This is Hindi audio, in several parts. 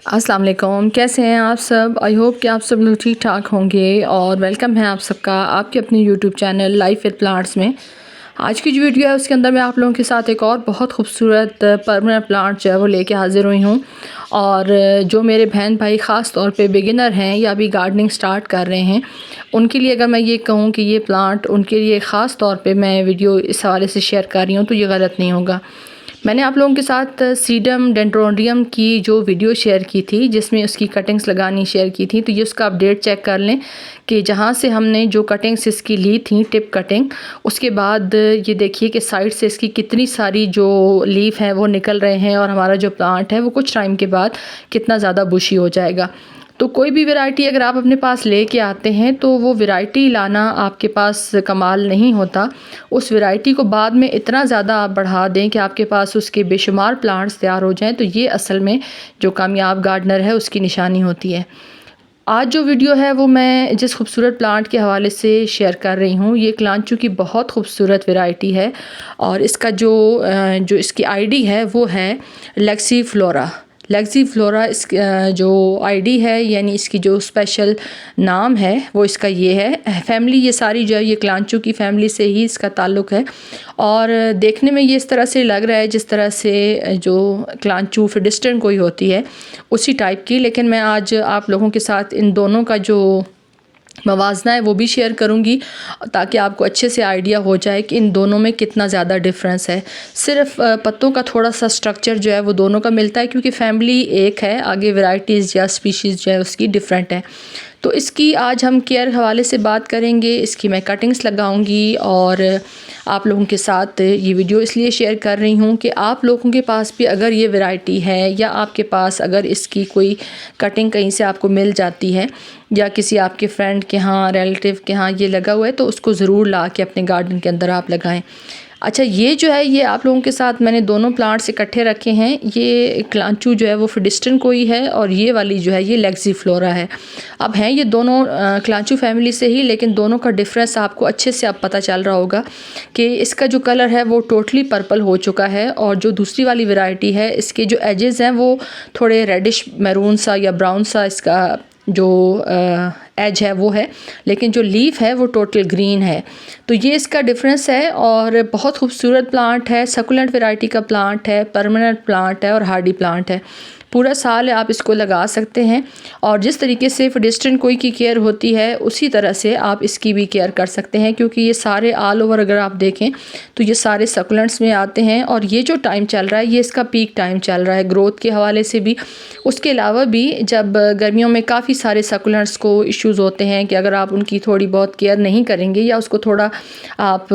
अस्सलाम वालेकुम, कैसे हैं आप सब। आई होप कि आप सब लोग ठीक ठाक होंगे और वेलकम है आप सबका आपके अपने YouTube channel life with plants में। आज की जो वीडियो है उसके अंदर मैं आप लोगों के साथ एक और बहुत खूबसूरत परमानेंट प्लांट जो है वो लेके हाज़िर हुई हूँ। और जो मेरे बहन भाई ख़ास तौर पे बिगिनर हैं या अभी गार्डनिंग स्टार्ट कर रहे हैं, उनके लिए अगर मैं ये कहूँ कि ये प्लांट उनके लिए ख़ास तौर पे मैं वीडियो इस हवाले से शेयर कर रही हूँ तो ये गलत नहीं होगा। मैंने आप लोगों के साथ सीडम डेंड्रोडियम की जो वीडियो शेयर की थी जिसमें उसकी कटिंग्स लगानी शेयर की थी, तो ये उसका अपडेट चेक कर लें कि जहाँ से हमने जो कटिंग्स इसकी ली थी टिप कटिंग, उसके बाद ये देखिए कि साइड से इसकी कितनी सारी जो लीफ हैं वो निकल रहे हैं और हमारा जो प्लांट है वो कुछ टाइम के बाद कितना ज़्यादा बुशी हो जाएगा। तो कोई भी वैरायटी अगर आप अपने पास लेके आते हैं तो वो वैरायटी लाना आपके पास कमाल नहीं होता। उस वैरायटी को बाद में इतना ज़्यादा आप बढ़ा दें कि आपके पास उसके बेशुमार प्लांट्स तैयार हो जाएं, तो ये असल में जो कामयाब गार्डनर है उसकी निशानी होती है। आज जो वीडियो है वो मैं जिस खूबसूरत प्लांट के हवाले से शेयर कर रही हूँ, ये क्लांचू की बहुत खूबसूरत वैरायटी है और इसका जो इसकी आईडी है वो है लेक्सीफ्लोरा। लेक्सीफ्लोरा इस जो आईडी है यानी इसकी जो स्पेशल नाम है वो इसका ये है। फैमिली ये सारी जो है ये क्लांचू की फैमिली से ही इसका ताल्लुक़ है और देखने में ये इस तरह से लग रहा है जिस तरह से जो क्लांचू फिडिस्टन कोई होती है उसी टाइप की। लेकिन मैं आज आप लोगों के साथ इन दोनों का जो मवाजना है वो भी शेयर करूंगी ताकि आपको अच्छे से आइडिया हो जाए कि इन दोनों में कितना ज़्यादा डिफरेंस है। सिर्फ पत्तों का थोड़ा सा स्ट्रक्चर जो है वो दोनों का मिलता है क्योंकि फैमिली एक है, आगे वैरायटीज़ या स्पीशीज़ जो है उसकी डिफरेंट है। तो इसकी आज हम केयर हवाले से बात करेंगे, इसकी मैं कटिंग्स लगाऊंगी और आप लोगों के साथ ये वीडियो इसलिए शेयर कर रही हूँ कि आप लोगों के पास भी अगर ये वैरायटी है या आपके पास अगर इसकी कोई कटिंग कहीं से आपको मिल जाती है या किसी आपके फ्रेंड के यहाँ रिलेटिव के यहाँ ये लगा हुआ है तो उसको ज़रूर ला के अपने गार्डन के अंदर आप लगाएं। अच्छा, ये जो है ये आप लोगों के साथ मैंने दोनों प्लांट्स इकट्ठे रखे हैं। ये क्लांचू जो है वो फिडिस्टन कोई है और ये वाली जो है ये लेक्सीफ्लोरा है। अब हैं ये दोनों क्लांचू फैमिली से ही, लेकिन दोनों का डिफरेंस आपको अच्छे से अब पता चल रहा होगा कि इसका जो कलर है वो टोटली पर्पल हो चुका है और जो दूसरी वाली वैरायटी है इसके जो एजेस हैं वो थोड़े रेडिश मैरून सा या ब्राउन सा इसका जो एज है वो है, लेकिन जो लीफ है वो टोटल ग्रीन है। तो ये इसका डिफरेंस है और बहुत खूबसूरत प्लांट है, सकुलेंट वैरायटी का प्लांट है, परमानेंट प्लांट है और हार्डी प्लांट है। पूरा साल आप इसको लगा सकते हैं और जिस तरीके से फिडिस्टन कोई की केयर होती है उसी तरह से आप इसकी भी केयर कर सकते हैं क्योंकि ये सारे ऑल ओवर अगर आप देखें तो ये सारे सकुलेंट्स में आते हैं और ये जो टाइम चल रहा है ये इसका पीक टाइम चल रहा है ग्रोथ के हवाले से भी। उसके अलावा भी जब गर्मियों में काफ़ी सारे सकुलेंट्स को इश्यूज़ होते हैं कि अगर आप उनकी थोड़ी बहुत केयर नहीं करेंगे या उसको थोड़ा आप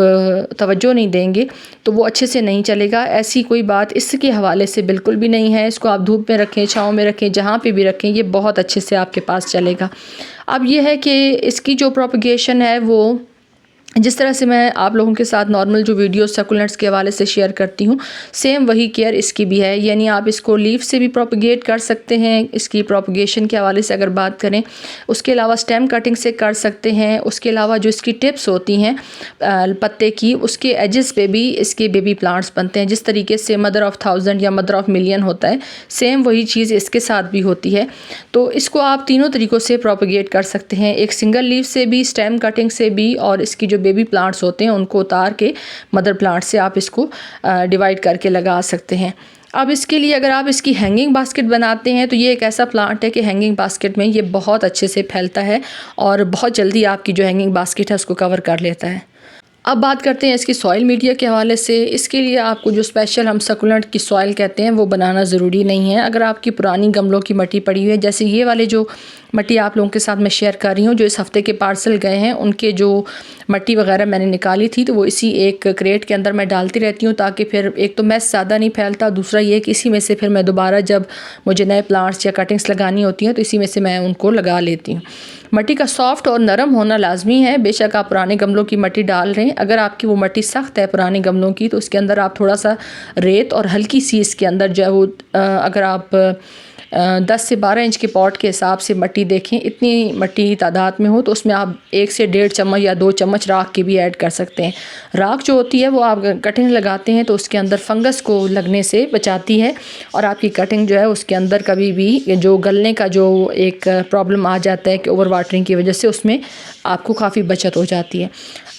तवज्जो नहीं देंगे तो वो अच्छे से नहीं चलेगा। ऐसी कोई बात इसके हवाले से बिल्कुल भी नहीं है। इसको आप धूप में रखें, छाँव में रखें, जहाँ पे भी रखें, ये बहुत अच्छे से आपके पास चलेगा। अब ये है कि इसकी जो प्रोपगेशन है वो जिस तरह से मैं आप लोगों के साथ नॉर्मल जो वीडियो सकुलेंट्स के हवाले से शेयर करती हूँ सेम वही केयर इसकी भी है। यानी आप इसको लीफ से भी प्रोपगेट कर सकते हैं, इसकी प्रोपगेशन के हवाले से अगर बात करें। उसके अलावा स्टेम कटिंग से कर सकते हैं। उसके अलावा जो इसकी टिप्स होती हैं पत्ते की, उसके एजेस पे भी इसके बेबी प्लांट्स बनते हैं। जिस तरीके से मदर ऑफ़ 1000 या मदर ऑफ़ मिलियन होता है, सेम वही चीज़ इसके साथ भी होती है। तो इसको आप तीनों तरीक़ों से प्रोपगेट कर सकते हैं, एक सिंगल लीफ से भी, स्टेम कटिंग से भी और इसकी जो बेबी प्लांट्स होते हैं उनको उतार के मदर प्लांट से आप इसको डिवाइड करके लगा सकते हैं। अब इसके लिए अगर आप इसकी हैंगिंग बास्केट बनाते हैं तो ये एक ऐसा प्लांट है कि हैंगिंग बास्केट में ये बहुत अच्छे से फैलता है और बहुत जल्दी आपकी जो हैंगिंग बास्केट है उसको कवर कर लेता है। अब बात करते हैं इसकी सॉइल मीडिया के हवाले से। इसके लिए आपको जो स्पेशल हम सकुलेंट की सॉइल कहते हैं वो बनाना ज़रूरी नहीं है। अगर आपकी पुरानी गमलों की मिट्टी पड़ी हुई है, जैसे ये वाले जो मिट्टी आप लोगों के साथ मैं शेयर कर रही हूँ जो इस हफ़्ते के पार्सल गए हैं, उनके जो मिट्टी वगैरह मैंने निकाली थी तो वो इसी एक क्रेट के अंदर मैं डालती रहती हूँ ताकि फिर एक तो मैस ज़्यादा नहीं फैलता, दूसरा ये कि इसी में से फिर मैं दोबारा जब मुझे नए प्लांट्स या कटिंग्स लगानी होती हैं तो इसी में से मैं उनको लगा लेती हूँ। मिट्टी का सॉफ्ट और नरम होना लाजमी है। बेशक आप पुराने गमलों की मिट्टी डाल रहे हैं, अगर आपकी वो मिट्टी सख्त है पुराने गमलों की तो उसके अंदर आप थोड़ा सा रेत और हल्की सी इसके अंदर जो है वो अगर आप 10 से 12 इंच के पॉट के हिसाब से मट्टी देखें, इतनी मट्टी तादाद में हो तो उसमें आप 1 से 1.5 चम्मच या 2 चम्मच राख की भी ऐड कर सकते हैं। राख जो होती है वो आप कटिंग लगाते हैं तो उसके अंदर फंगस को लगने से बचाती है और आपकी कटिंग जो है उसके अंदर कभी भी जो गलने का जो एक प्रॉब्लम आ जाता है कि ओवर वाटरिंग की वजह से, उसमें आपको काफ़ी बचत हो जाती है।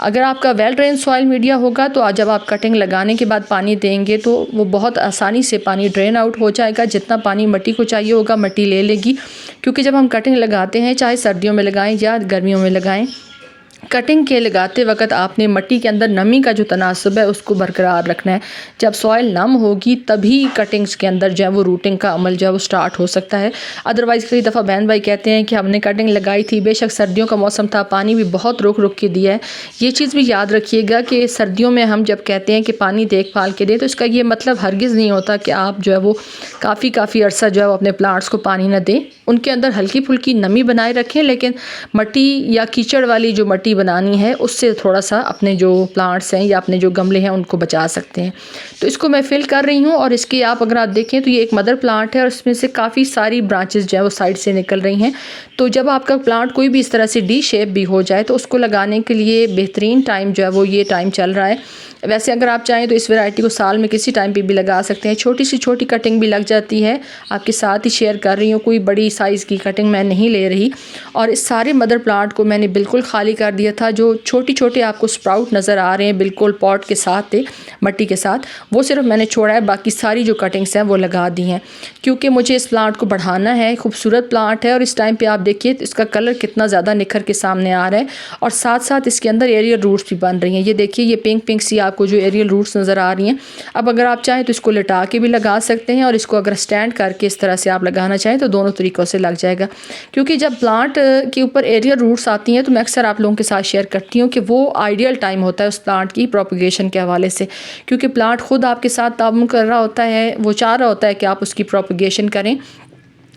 अगर आपका वेल ड्रेन सॉइल मीडिया होगा तो आज जब आप कटिंग लगाने के बाद पानी देंगे तो वो बहुत आसानी से पानी ड्रेन आउट हो जाएगा। जितना पानी मिट्टी को चाहिए होगा मिट्टी ले लेगी, क्योंकि जब हम कटिंग लगाते हैं चाहे सर्दियों में लगाएं या गर्मियों में लगाएं, कटिंग के लगाते वक्त आपने मिट्टी के अंदर नमी का जो तनासब है उसको बरकरार रखना है। जब सॉइल नम होगी तभी कटिंग्स के अंदर जो है वो रूटिंग का अमल जो है वो स्टार्ट हो सकता है। अदरवाइज़ कई दफ़ा बहन भाई कहते हैं कि हमने कटिंग लगाई थी, बेशक सर्दियों का मौसम था, पानी भी बहुत रुक रुक के दिया है। ये चीज़ भी याद रखिएगा कि सर्दियों में हम जब कहते हैं कि पानी देखभाल के दें तो इसका ये मतलब हरगिज़ नहीं होता कि आप जो है वो काफ़ी अरसा जो है वो अपने प्लांट्स को पानी न दें। उनके अंदर हल्की फुल्की नमी बनाए रखें, लेकिन मिट्टी या कीचड़ वाली जो मिट्टी बनानी है उससे थोड़ा सा अपने जो प्लांट्स हैं या अपने जो गमले हैं उनको बचा सकते हैं। तो इसको मैं फिल कर रही हूँ और इसकी आप अगर आप देखें तो ये एक मदर प्लांट है और इसमें से काफ़ी सारी ब्रांचेस जो है वो साइड से निकल रही हैं। तो जब आपका प्लांट कोई भी इस तरह से डी शेप भी हो जाए तो उसको लगाने के लिए बेहतरीन टाइम जो है वो ये टाइम चल रहा है। वैसे अगर आप चाहें तो इस वैरायटी को साल में किसी टाइम पे भी लगा सकते हैं। छोटी सी छोटी कटिंग भी लग जाती है, आपके साथ ही शेयर कर रही हूँ, कोई बड़ी साइज़ की कटिंग मैं नहीं ले रही। और इस सारे मदर प्लांट को मैंने बिल्कुल खाली कर दिया था। जो छोटे छोटे आपको स्प्राउट नज़र आ रहे हैं बिल्कुल पॉट के साथ थे, मिट्टी के साथ, वो सिर्फ मैंने छोड़ा है, बाकी सारी जो कटिंग्स हैं वो लगा दी हैं, क्योंकि मुझे इस प्लांट को बढ़ाना है। खूबसूरत प्लांट है और इस टाइम पे आप देखिए इसका कलर कितना ज़्यादा निखर के सामने आ रहा है और साथ साथ इसके अंदर एरियल रूट्स भी बन रही हैं। ये देखिए ये पिंक पिंक सी आपको जो एरियल रूट्स नज़र आ रही हैं। अब अगर आप चाहें तो इसको लिटा के भी लगा सकते हैं और इसको अगर स्टैंड करके इस तरह से आप लगाना चाहें तो दोनों तरीक़ों से लग जाएगा। क्योंकि जब प्लांट के ऊपर एरियल रूट्स आती हैं तो मैं अक्सर आप लोगों के साथ शेयर करती हूँ कि वो आइडियल टाइम होता है उस प्लांट की प्रोपगेशन के हवाले से, क्योंकि प्लांट खुद आपके साथ ताउन कर रहा होता है, वो चाह रहा होता है कि आप उसकी प्रोपगेशन करें।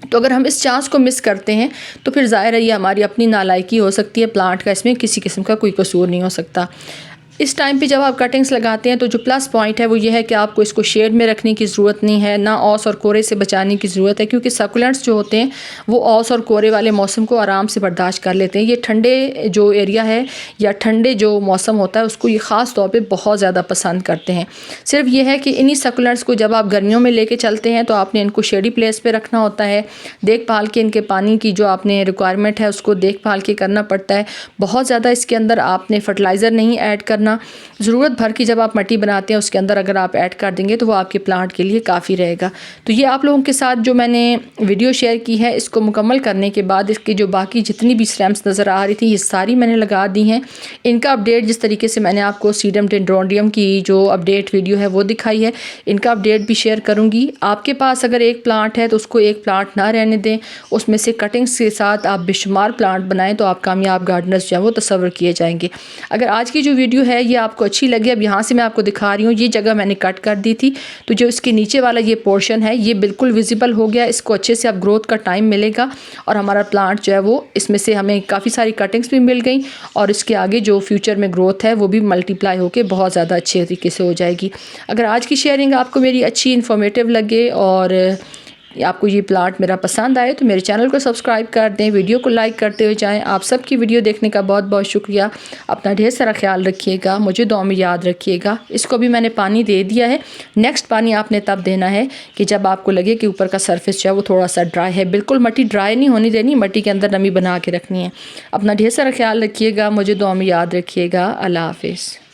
तो अगर हम इस चांस को मिस करते हैं तो फिर ज़ाहिर है ये हमारी अपनी नालायकी हो सकती है, प्लांट का इसमें किसी किस्म का कोई कसूर नहीं हो सकता। इस टाइम पे जब आप कटिंग्स लगाते हैं तो जो प्लस पॉइंट है वो ये है कि आपको इसको शेड में रखने की ज़रूरत नहीं है, ना ओस और कोरे से बचाने की ज़रूरत है, क्योंकि सकुलेंट्स जो होते हैं वो ओस और कोरे वाले मौसम को आराम से बर्दाश्त कर लेते हैं। ये ठंडे जो एरिया है या ठंडे जो मौसम होता है उसको ये ख़ास तौर पर बहुत ज़्यादा पसंद करते हैं। सिर्फ ये है कि इन्हीं सकुलेंट्स को जब आप गर्मियों में लेके चलते हैं तो आपने इनको शेडी प्लेस पर रखना होता है, देखभाल के इनके पानी की जो आपने रिक्वायरमेंट है उसको देखभाल के करना पड़ता है। बहुत ज़्यादा इसके अंदर आपने फर्टिलाइज़र नहीं ऐड करना, ज़रूरत भर की जब आप मिट्टी बनाते हैं उसके अंदर अगर आप ऐड कर देंगे तो वो आपके प्लांट के लिए काफ़ी रहेगा। तो ये आप लोगों के साथ जो मैंने वीडियो शेयर की है इसको मुकम्मल करने के बाद इसकी जो बाकी जितनी भी स्टेम्स नज़र आ रही थी ये सारी मैंने लगा दी हैं। इनका अपडेट जिस तरीके से मैंने आपको सीडम डेंड्रोडियम की जो अपडेट वीडियो है वो दिखाई है, इनका अपडेट भी शेयर करूँगी। आपके पास अगर एक प्लांट है तो उसको एक प्लांट ना रहने दें, उसमें से कटिंग्स के साथ आप बेशुमार प्लांट बनाएं तो आप कामयाब गार्डनर्स जो है वो तस्वर किए जाएंगे। अगर आज की जो वीडियो है ये आपको अच्छी लगी, अब यहाँ से मैं आपको दिखा रही हूँ, ये जगह मैंने कट कर दी थी तो जो इसके नीचे वाला ये पोर्शन है ये बिल्कुल विजिबल हो गया। इसको अच्छे से अब ग्रोथ का टाइम मिलेगा और हमारा प्लांट जो है वो इसमें से हमें काफ़ी सारी कटिंग्स भी मिल गई और इसके आगे जो फ्यूचर में ग्रोथ है वो भी मल्टीप्लाई होकर बहुत ज़्यादा अच्छे तरीके से हो जाएगी। अगर आज की शेयरिंग आपको मेरी अच्छी इन्फॉर्मेटिव लगे और आपको ये प्लांट मेरा पसंद आए तो मेरे चैनल को सब्सक्राइब कर दें, वीडियो को लाइक करते हुए जाएं। आप सबकी वीडियो देखने का बहुत बहुत शुक्रिया। अपना ढेर सारा ख्याल रखिएगा, मुझे दुआ में याद रखिएगा। इसको भी मैंने पानी दे दिया है। नेक्स्ट पानी आपने तब देना है कि जब आपको लगे कि ऊपर का सरफेस जो है वो थोड़ा सा ड्राई है। बिल्कुल मिट्टी ड्राई नहीं होनी देनी, मिट्टी के अंदर नमी बना के रखनी है। अपना ढेर सारा ख्याल रखिएगा, मुझे दुआ में याद रखिएगा। अल्लाह हाफिज़।